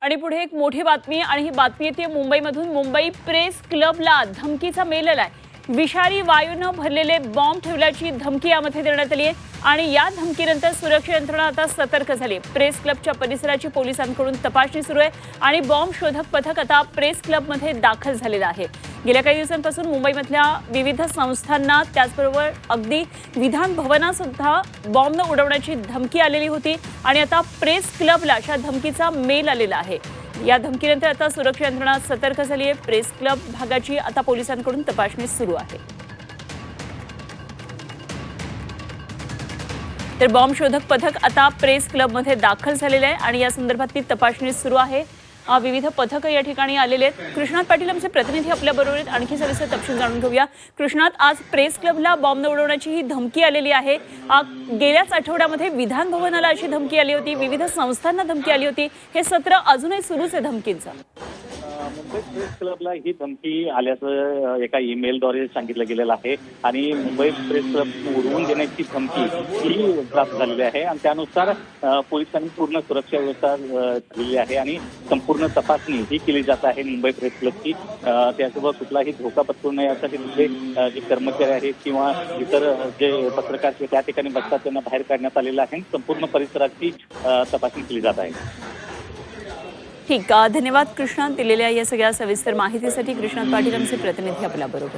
आणि पुढे एक मोठी बातमी आणि ही बातमी येते मुंबईमधून। मुंबई प्रेस क्लबला धमकीचा मेल आलाय। विषारी वायूने भरलेले बॉम्ब ठेवल्याची धमकी यामध्ये देण्यात आली आहे आणि या धमकीनंतर सुरक्षा यंत्रणा आता सतर्क झाली। प्रेस क्लबच्या परिसराची पोलिसांकडून तपासणी सुरू आहे आणि बॉम्ब शोधक पथक आता प्रेस क्लबमध्ये दाखल झालेलं आहे। गेल्या काही दिवसांपासून मुंबईमधल्या विविध संस्थांना त्याचबरोबर अगदी विधान भवनात सुद्धा बॉम्ब उडवण्याची धमकी आलेली होती आणि आता प्रेस क्लबला अशा धमकीचा मेल आलेला आहे। या धमकीनंतर आता सुरक्षा यंत्रणा सतर्क झाली आहे। प्रेस क्लब भागाची आता पोलिसांकडून तपासणी सुरू आहे। तर बॉम्ब शोधक पथक आता प्रेस क्लबमध्ये दाखल झालेले आहे आणि या संदर्भातली तपासणी सुरू आहे। विविध पथक या ठिकाणी आलेले आहेत। कृष्णात पाटील आमचे प्रतिनिधी आपल्या बरोबर आहेत। आणखी सविस्तर तपशील जाणून घेऊया। कृष्णात, आज प्रेस क्लबला बॉम्ब उडवण्याची ही धमकी आलेली आहे। गेल्याच आठवड्यामध्ये विधान भवनाला अशी धमकी आली होती, विविध संस्थांना धमकी आली होती। हे सत्र अजूनही सुरूच आहे धमकींचं। मुंबई प्रेस क्लबला ही धमकी आल्याचं एका ईमेलद्वारे सांगितलं गेलेलं आहे आणि मुंबई प्रेस क्लब उडवून देण्याची धमकी ही प्राप्त झालेली आहे आणि त्यानुसार पोलिसांनी पूर्ण सुरक्षा व्यवस्था दिली आहे आणि संपूर्ण तपासणी ही केली जात आहे मुंबई प्रेस क्लबची। त्यासोबत कुठलाही धोका पत्करू नये यासाठी तिथले जे कर्मचारी आहेत किंवा इतर जे पत्रकार त्या ठिकाणी बसतात त्यांना बाहेर काढण्यात आलेलं आहे। संपूर्ण परिसराची तपासणी केली जात आहे। ठीक, धन्यवाद कृष्णात दिलेल्या या सगळ्या सविस्तर माहितीसाठी। कृष्णात पाटील आमचे प्रतिनिधी आपल्या बरोबर।